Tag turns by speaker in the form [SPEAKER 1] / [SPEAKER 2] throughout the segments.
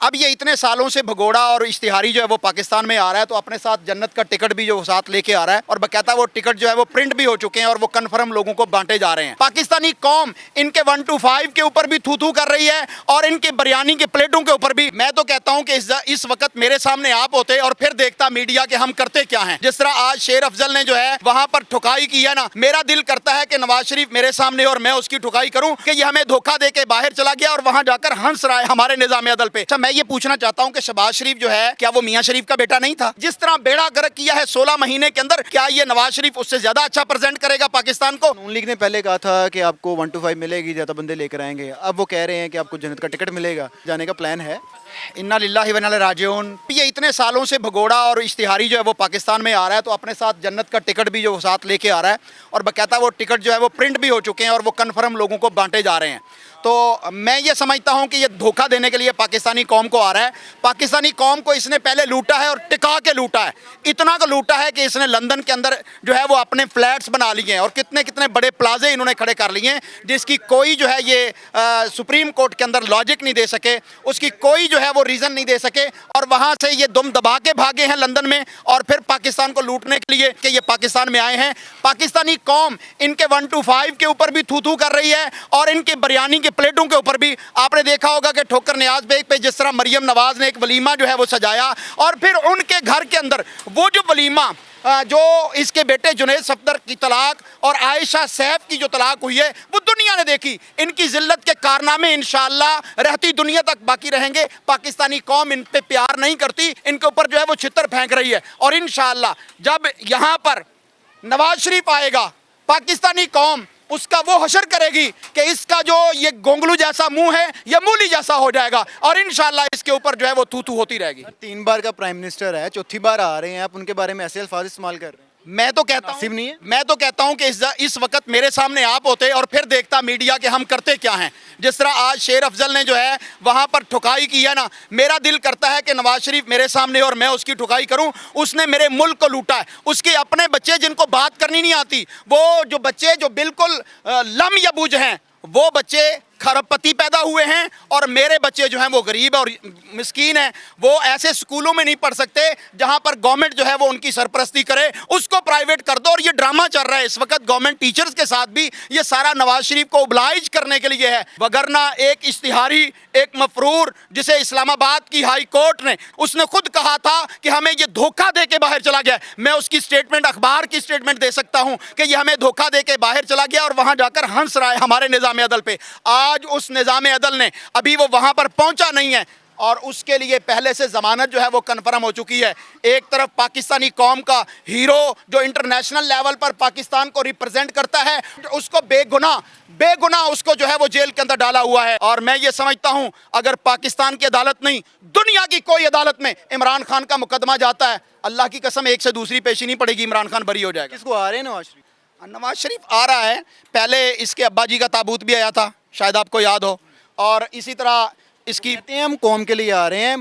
[SPEAKER 1] अब ये इतने सालों से भगोड़ा और इश्तिहारी जो है वो पाकिस्तान में आ रहा है, तो अपने साथ जन्नत का टिकट भी जो साथ लेके आ रहा है और बकायदा वो टिकट जो है वो प्रिंट भी हो चुके हैं और वो कन्फर्म लोगों को बांटे जा रहे हैं। पाकिस्तानी कौम इनके 1 to 5 के ऊपर भी थू थू कर रही है और इनके बिरयानी के प्लेटों के ऊपर भी। मैं तो कहता हूं कि इस वक्त मेरे सामने आप होते और फिर देखता मीडिया के हम करते क्या हैं। जिस तरह आज शेर अफजल ने जो है वहां पर ठुकाई की है ना, मेरा दिल करता है कि नवाज शरीफ मेरे सामने और मैं उसकी ठुकाई करूं कि ये हमें धोखा दे के बाहर चला गया और वहां जाकर हंस रहा है हमारे निजाम अदल पे। अच्छा, मैं ये पूछना चाहता हूं कि शहबाज शरीफ जो है क्या वो मियां शरीफ का बेटा नहीं था? जिस तरह बेड़ा गर्क किया है 16 महीने के अंदर, क्या ये नवाज शरीफ उससे ज्यादा अच्छा प्रेजेंट करेगा पाकिस्तान को?
[SPEAKER 2] नून लीग ने पहले कहा था कि आपको 1 to 5 मिलेगी, ज़्यादा बंदे लेकर आएंगे। अब वो कह रहे हैं कि आपको जन्नत का टिकट मिलेगा, जाने का प्लान है।
[SPEAKER 1] इन्ना लिल्लाहि व इन्ना इलैहि राजिऊन। ये इतने सालों से भगोड़ा और इश्तिहारी जो है वो पाकिस्तान में आ रहा है, तो अपने साथ जन्नत का टिकट भी जो साथ लेके आ रहा है और बकायदा वो टिकट जो है वो प्रिंट भी हो चुके हैं और वो कन्फर्म लोगों को बांटे जा रहे हैं। तो मैं ये समझता हूं कि ये धोखा देने के लिए पाकिस्तानी कौम को आ रहा है। पाकिस्तानी कौम को इसने पहले लूटा है और टिका के लूटा है। इतना को लूटा है कि इसने लंदन के अंदर जो है वो अपने फ्लैट्स बना लिए हैं और कितने कितने बड़े प्लाजे इन्होंने खड़े कर लिए हैं, जिसकी कोई जो है ये सुप्रीम कोर्ट के अंदर लॉजिक नहीं दे सके, उसकी कोई जो है वो रीज़न नहीं दे सके और वहाँ से ये दुम दबा के भागे हैं लंदन में और फिर पाकिस्तान को लूटने के लिए कि ये पाकिस्तान में आए हैं। पाकिस्तानी कौम इनके 1 to 5 के ऊपर भी थू थू कर रही है और इनके बिरयानी के प्लेटों के ऊपर भी। आपने देखा होगा कि ठोकर नियाज बेग पे जिस तरह मरियम नवाज ने एक वलीमा जो है वो सजाया और फिर उनके घर के अंदर वो जो वलीमा जो इसके बेटे जुनैद सफदर की तलाक और आयशा सैफ की जो तलाक हुई है वो दुनिया ने देखी। इनकी जिल्लत के कारनामे इंशाअल्लाह रहती दुनिया तक बाकी रहेंगे। पाकिस्तानी कौम इन पे प्यार नहीं करती, इनके ऊपर जो है वो छितर फेंक रही है और इंशाअल्लाह जब यहाँ पर नवाज शरीफ आएगा पाकिस्तानी कौम उसका वो हशर करेगी कि इसका जो ये गोंगलू जैसा मुंह है ये मूली जैसा हो जाएगा और इंशाअल्लाह इसके ऊपर जो है वो थू थू होती रहेगी।
[SPEAKER 2] 3 बार का प्राइम मिनिस्टर है, चौथी बार आ रहे हैं, आप उनके बारे में ऐसे अल्फाज इस्तेमाल कर रहे हैं।
[SPEAKER 1] मैं तो कहता
[SPEAKER 2] मुनासिब नहीं है।
[SPEAKER 1] मैं तो कहता हूं कि इस वक्त मेरे सामने आप होते और फिर देखता मीडिया के हम करते क्या हैं। जिस तरह आज शेर अफजल ने जो है वहां पर ठुकाई की है ना, मेरा दिल करता है कि नवाज शरीफ मेरे सामने और मैं उसकी ठुकाई करूं। उसने मेरे मुल्क को लूटा है। उसके अपने बच्चे जिनको बात करनी नहीं आती, वो जो बच्चे जो बिल्कुल लम यबूज हैं, वो बच्चे खरबपति पैदा हुए हैं और मेरे बच्चे जो हैं वो गरीब और मिस्कीन हैं। वो ऐसे स्कूलों में नहीं पढ़ सकते जहां पर गवर्नमेंट जो है वो उनकी सरपरस्ती करे, उसको प्राइवेट कर दो। और ये ड्रामा चल रहा है इस वक्त गवर्नमेंट टीचर्स के साथ भी, ये सारा नवाज शरीफ को ओबलाइज करने के लिए है। वगरना एक इश्तिहारी, एक मफरूर जिसे इस्लामाबाद की हाई कोर्ट ने उसने खुद कहा था कि हमें ये धोखा दे के बाहर चला गया। मैं उसकी स्टेटमेंट, अखबार की स्टेटमेंट दे सकता हूं कि ये हमें धोखा दे के बाहर चला गया और वहां जाकर हंस रहा है हमारे निजाम अदल पे। आज उस निजाम अदल ने अभी वो वहां पर पहुंचा नहीं है और उसके लिए पहले से जमानत जो है वो कन्फर्म हो चुकी है। एक तरफ पाकिस्तानी कौम का हीरो जो इंटरनेशनल लेवल पर पाकिस्तान को रिप्रेजेंट करता है, उसको बेगुनाह उसको जो है वो जेल के अंदर डाला हुआ है। और मैं ये समझता हूं अगर पाकिस्तान की अदालत नहीं, दुनिया की कोई अदालत में इमरान खान का मुकदमा जाता है, अल्लाह की कसम एक से दूसरी पेशी नहीं पड़ेगी, इमरान खान बरी हो जाएगा।
[SPEAKER 2] किसको आ रहे हैं नवाज शरीफ?
[SPEAKER 1] नवाज शरीफ आ रहा है। पहले इसके अब्बा जी का ताबूत भी आया था, शायद आपको याद हो, और इसी तरह इसकी
[SPEAKER 2] कहते हैं हम कौम के लिए आ रहे हैं,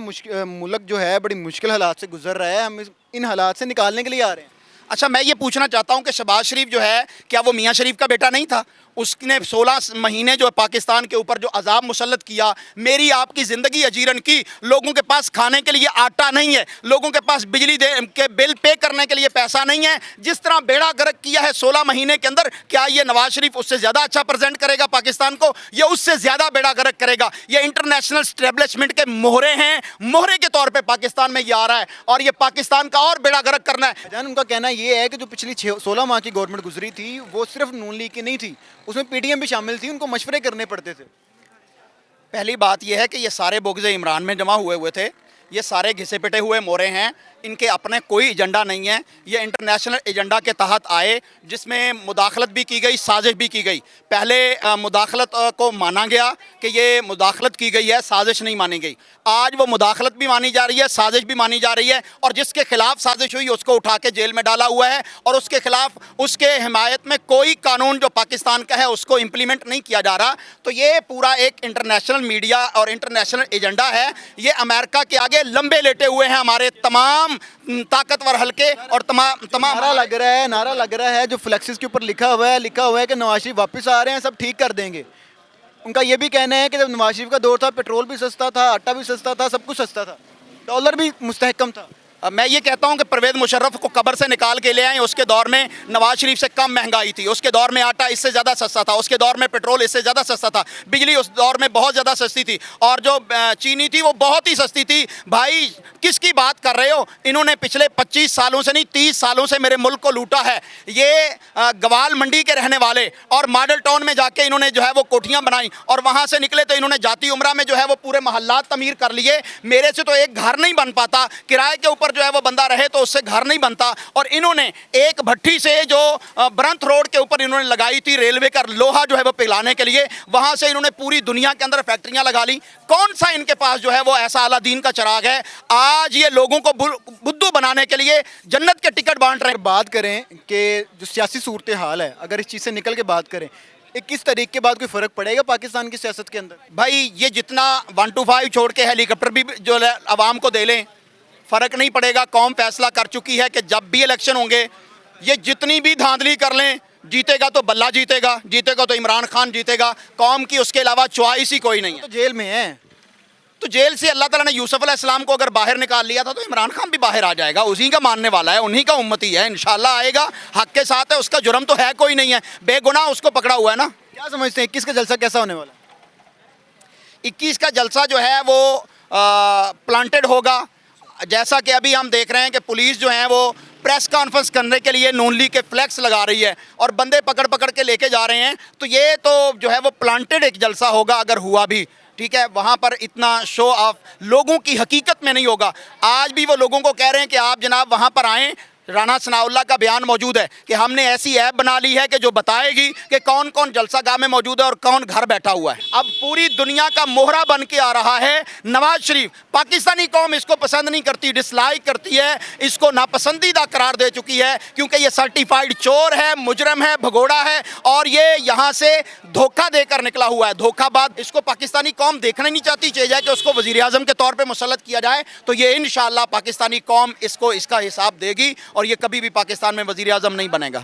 [SPEAKER 2] मुल्क जो है बड़ी मुश्किल हालात से गुजर रहा है, हम इन हालात से निकालने के लिए आ रहे हैं।
[SPEAKER 1] अच्छा, मैं ये पूछना चाहता हूं कि शहबाज शरीफ जो है क्या वो मियां शरीफ का बेटा नहीं था? उसने 16 महीने जो पाकिस्तान के ऊपर जो अजाब मुसल्लत किया, मेरी आपकी ज़िंदगी अजीरन की। लोगों के पास खाने के लिए आटा नहीं है, लोगों के पास बिजली के बिल पे करने के लिए पैसा नहीं है। जिस तरह बेड़ा गर्क किया है 16 महीने के अंदर, क्या ये नवाज शरीफ उससे ज़्यादा अच्छा प्रेजेंट करेगा पाकिस्तान को? ये उससे ज़्यादा बेड़ा गर्क करेगा। ये इंटरनेशनल स्टैब्लिशमेंट के मोहरे हैं, मोहरे के तौर पर पाकिस्तान में ये आ रहा है और ये पाकिस्तान का और बेड़ा गर्क करना है।
[SPEAKER 2] जान, उनका कहना ये है कि जो पिछली 16 माह की गवर्नमेंट गुजरी थी वो सिर्फ नून लीग की नहीं थी, उसमें पीडीएम भी शामिल थी, उनको मशवरे करने पड़ते थे।
[SPEAKER 1] पहली बात यह है कि ये सारे बुग़्ज़े इमरान में जमा हुए थे, ये सारे घिसे पिटे हुए मोरे हैं, इनके अपने कोई एजेंडा नहीं है। ये इंटरनेशनल एजेंडा के तहत आए जिसमें मुदाखलत भी की गई, साजिश भी की गई। पहले मुदाखलत को माना गया कि ये मुदाखलत की गई है, साजिश नहीं मानी गई। आज वो मुदाखलत भी मानी जा रही है, साजिश भी मानी जा रही है और जिसके खिलाफ साजिश हुई उसको उठा के जेल में डाला हुआ है और उसके खिलाफ, उसके हिमायत में कोई कानून जो पाकिस्तान का है उसको इम्प्लीमेंट नहीं किया जा रहा। तो ये पूरा एक इंटरनेशनल मीडिया और इंटरनेशनल एजेंडा है। ये अमेरिका के आगे लंबे लेटे हुए हैं हमारे तमाम ताकतवर हल्के और तमाम
[SPEAKER 2] नारा लग रहा है जो फ्लेक्सिस के ऊपर लिखा हुआ है कि नवाज शरीफ वापस आ रहे हैं, सब ठीक कर देंगे। उनका ये भी कहना है कि जब नवाज शरीफ का दौर था पेट्रोल भी सस्ता था, आटा भी सस्ता था, सब कुछ सस्ता था, डॉलर भी मुस्तहकम था।
[SPEAKER 1] मैं ये कहता हूं कि परवेज़ मुशर्रफ को कब्र से निकाल के ले आए। उसके दौर में नवाज शरीफ से कम महंगाई थी, उसके दौर में आटा इससे ज़्यादा सस्ता था, उसके दौर में पेट्रोल इससे ज़्यादा सस्ता था, बिजली उस दौर में बहुत ज़्यादा सस्ती थी, और जो चीनी थी वो बहुत ही सस्ती थी। भाई किसकी बात कर रहे हो? इन्होंने पिछले 25 सालों से नहीं 30 सालों से मेरे मुल्क को लूटा है। ये गवाल मंडी के रहने वाले, और मॉडल टाउन में जाके इन्होंने जो है वो कोठियाँ बनाई, और वहाँ से निकले तो इन्होंने जाती उम्रा में जो है वो पूरे मोहल्लात तमीर कर लिए। मेरे से तो एक घर नहीं बन पाता, किराए के ऊपर जो है वो बंदा रहे तो उससे घर नहीं बनता। और इन्होंने एक भट्टी से जो ब्रंथ रोड के ऊपर इन्होंने लगाई थी रेलवे का लोहा जो है वो पिघलाने के लिए, वहां से इन्होंने पूरी दुनिया के अंदर फैक्ट्रियां लगा ली। कौन सा इनके पास जो है वो ऐसा अलादीन का चिराग है? आज ये लोगों को बुद्धू बनाने के लिए जन्नत के टिकट बांट रहे हैं।
[SPEAKER 2] बात करें कि जो सियासी सूरत हाल है, अगर इस चीज़ से निकल के बात करें, 21 तारीख के बाद कोई फ़र्क पड़ेगा पाकिस्तान की सियासत के अंदर?
[SPEAKER 1] भाई ये जितना 125 छोड़ के हेलीकॉप्टर भी जो आवाम को दे लें, फ़र्क नहीं पड़ेगा। कौम फैसला कर चुकी है कि जब भी इलेक्शन होंगे, ये जितनी भी धांधली कर लें, जीतेगा तो बल्ला जीतेगा, जीतेगा तो इमरान खान जीतेगा। कौम की उसके अलावा चॉइस ही कोई नहीं है।
[SPEAKER 2] तो जेल में है,
[SPEAKER 1] तो जेल से अल्लाह ताला ने यूसुफ अलैहिस्सलाम को अगर बाहर निकाल लिया था, तो इमरान खान भी बाहर आ जाएगा। उसी का मानने वाला है, उन्हीं का उम्मती है, इंशाल्लाह आएगा, हक के साथ है। उसका जुर्म तो है कोई नहीं है, बेगुनाह उसको पकड़ा हुआ है ना।
[SPEAKER 2] क्या समझते हैं 21 का जलसा कैसा होने वाला है?
[SPEAKER 1] 21 का जलसा जो है वो प्लांटेड होगा। जैसा कि अभी हम देख रहे हैं कि पुलिस जो है वो प्रेस कॉन्फ्रेंस करने के लिए नून लीग के फ्लैक्स लगा रही है और बंदे पकड़ पकड़ के लेके जा रहे हैं। तो ये तो जो है वो प्लांटेड एक जलसा होगा, अगर हुआ भी, ठीक है। वहाँ पर इतना शो ऑफ लोगों की हकीकत में नहीं होगा। आज भी वो लोगों को कह रहे हैं कि आप जनाब वहाँ पर आएँ। राना सनाउल्लाह का बयान मौजूद है कि हमने ऐसी ऐप बना ली है कि जो बताएगी कि कौन कौन जलसा गाह में मौजूद है और कौन घर बैठा हुआ है। अब पूरी दुनिया का मोहरा बन के आ रहा है नवाज शरीफ। पाकिस्तानी कौम इसको पसंद नहीं करती, डिसलाइक करती है, इसको नापसंदीदा करार दे चुकी है, क्योंकि ये सर्टिफाइड चोर है, मुजरम है, भगोड़ा है, और ये यहाँ से धोखा देकर निकला हुआ है, धोखाबाज। इसको पाकिस्तानी कौम देखना नहीं चाहती। चाहिए कि उसको वज़ीर आज़म के तौर पर मुसल्लत किया जाए, तो ये इंशाअल्लाह पाकिस्तानी कौम इसको इसका हिसाब देगी, और ये कभी भी पाकिस्तान में वज़ीर आज़म नहीं बनेगा।